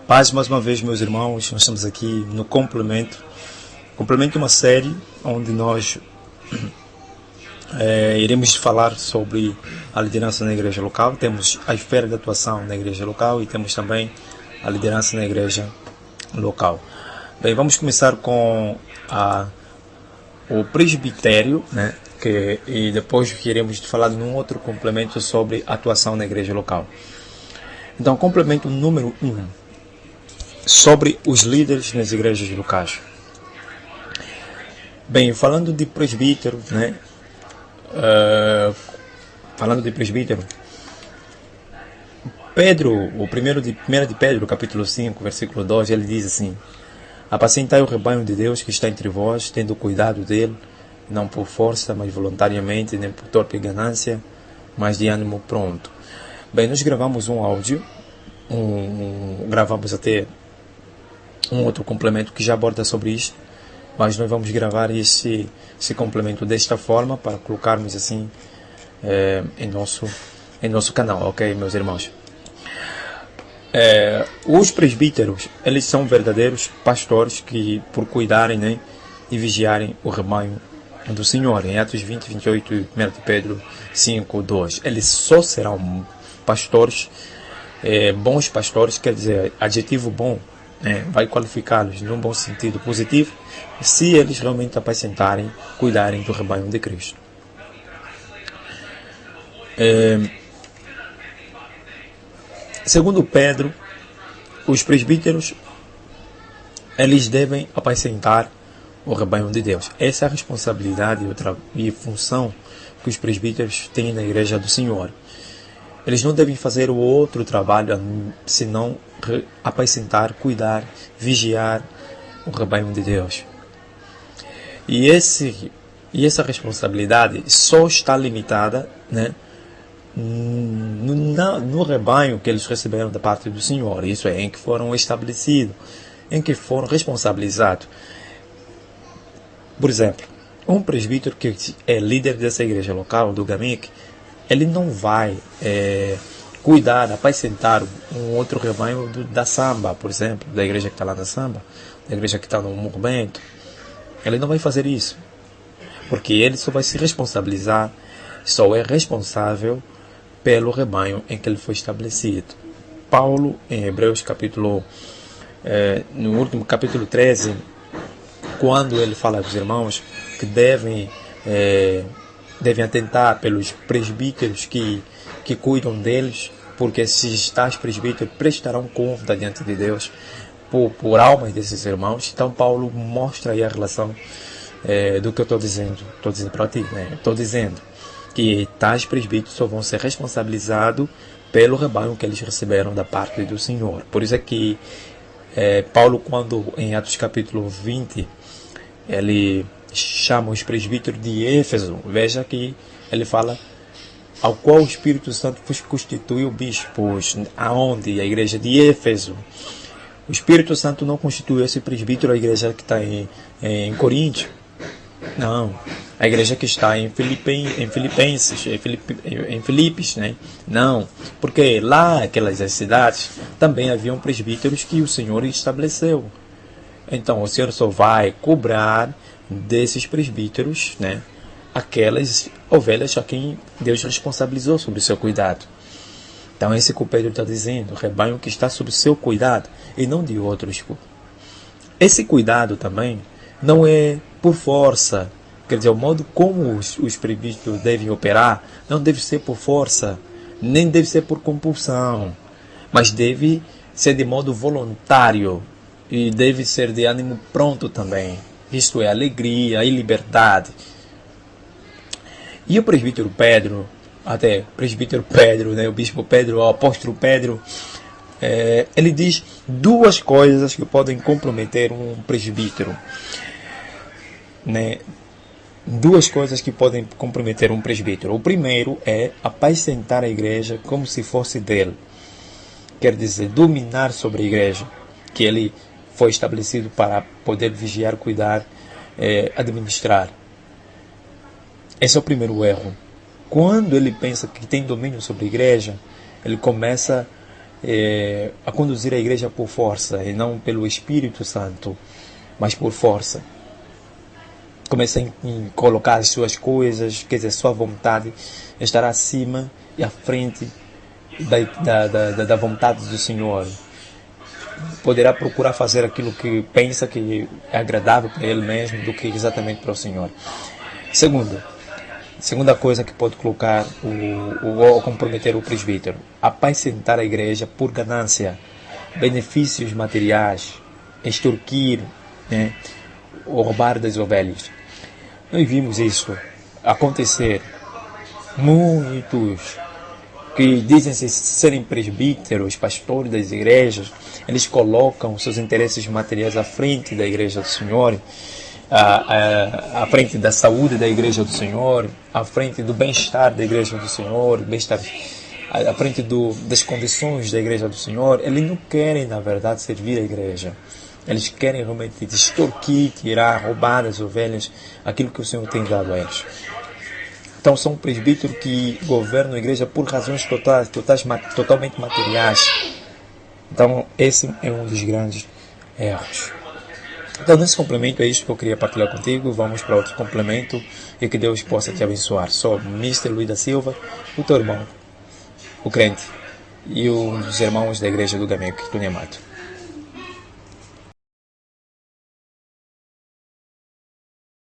Paz mais uma vez, meus irmãos. Nós estamos aqui no Complemento. Complemento é uma série onde nós iremos falar sobre a liderança na igreja local. Temos a esfera de atuação na igreja local e temos também a liderança na igreja local. Bem, vamos começar com o presbitério, né? E depois iremos falar num outro complemento sobre a atuação na igreja local. Então, complemento número 1, sobre os líderes nas igrejas locais. Bem, falando de presbítero, né? Falando de presbítero, Pedro, o primeiro de Pedro, capítulo 5, versículo 2, ele diz assim: apacentai o rebanho de Deus que está entre vós, tendo cuidado dele, não por força, mas voluntariamente, nem por torpe ganância, mas de ânimo pronto. Bem, nós gravamos um áudio, gravamos até um outro complemento que já aborda sobre isso, mas nós vamos gravar esse complemento desta forma para colocarmos assim em nosso canal, ok, meus irmãos? Os presbíteros, eles são verdadeiros pastores que, por cuidarem, né, e vigiarem o rebanho do Senhor. Em Atos 20, 28 e 1 de Pedro 5, 2, eles só serão pastores, bons pastores, quer dizer, adjetivo bom, vai qualificá-los num bom sentido positivo, se eles realmente apacentarem, cuidarem do rebanho de Cristo. Segundo Pedro, os presbíteros, eles devem apacentar o rebanho de Deus. Essa é a responsabilidade e função que os presbíteros têm na igreja do Senhor. Eles não devem fazer o outro trabalho senão apacentar, cuidar, vigiar o rebanho de Deus. E essa responsabilidade só está limitada, né, no rebanho que eles receberam da parte do Senhor. Isso é, em que foram estabelecidos, em que foram responsabilizados. Por exemplo, um presbítero que é líder dessa igreja local, do GAMIC, ele não vai cuidar, apacentar um outro rebanho da Samba, por exemplo, da igreja que está lá na Samba, da igreja que está no Morro Bento. Ele não vai fazer isso, porque ele só vai se responsabilizar, só é responsável pelo rebanho em que ele foi estabelecido. Paulo, em Hebreus no último capítulo 13, quando ele fala aos irmãos que devem atentar pelos presbíteros que cuidam deles, porque esses tais presbíteros prestarão conta diante de Deus por almas desses irmãos. Então Paulo mostra aí a relação do que eu estou dizendo para ti, né? Estou dizendo que tais presbíteros só vão ser responsabilizados pelo rebanho que eles receberam da parte do Senhor. Por isso é que Paulo, quando em Atos capítulo 20, ele chama os presbíteros de Éfeso, veja que ele fala: ao qual o Espírito Santo vos constituiu bispos, aonde? A igreja de Éfeso. O Espírito Santo não constituiu esse presbítero, a igreja que está em Coríntio. Não. A igreja que está em Filipos, né? Não. Porque lá, aquelas cidades, também haviam presbíteros que o Senhor estabeleceu. Então, o Senhor só vai cobrar desses presbíteros, né, aquelas ovelhas a quem Deus responsabilizou sobre o seu cuidado. Então, esse que o Pedro está dizendo, o rebanho que está sob o seu cuidado e não de outros. Esse cuidado também não é por força, quer dizer, o modo como os presbíteros devem operar não deve ser por força, nem deve ser por compulsão, mas deve ser de modo voluntário e deve ser de ânimo pronto também. Isto é, alegria e liberdade. E o presbítero Pedro, né, o bispo Pedro, o apóstolo Pedro, ele diz duas coisas que podem comprometer um presbítero, né? Duas coisas que podem comprometer um presbítero. O primeiro é apacentar a igreja como se fosse dele. Quer dizer, dominar sobre a igreja, que ele foi estabelecido para poder vigiar, cuidar, administrar. Esse é o primeiro erro. Quando ele pensa que tem domínio sobre a igreja, ele começa a conduzir a igreja por força e não pelo Espírito Santo, mas por força. Começa a colocar as suas coisas, quer dizer, sua vontade estará acima e à frente da vontade do Senhor. Poderá procurar fazer aquilo que pensa que é agradável para ele mesmo do que exatamente para o Senhor. Segunda coisa que pode colocar ou comprometer o presbítero: apacentar a igreja por ganância, benefícios materiais, extorquir, né, ou roubar das ovelhas. Nós vimos isso acontecer. Muitos que dizem serem presbíteros, pastores das igrejas, eles colocam seus interesses materiais à frente da igreja do Senhor, à frente da saúde da igreja do Senhor, à frente do bem-estar da igreja do Senhor, bem-estar, à frente das condições da igreja do Senhor. Eles não querem, na verdade, servir a igreja. Eles querem realmente extorquir, tirar, roubar das ovelhas aquilo que o Senhor tem dado a eles. Então, são presbíteros que governam a igreja por razões totalmente materiais. Então, esse é um dos grandes erros. Então, nesse complemento é isso que eu queria partilhar contigo. Vamos para outro complemento e que Deus possa te abençoar. Sou Mr. Luiz da Silva, o teu irmão, o crente, e um dos irmãos da igreja do Gamego, Tunemato.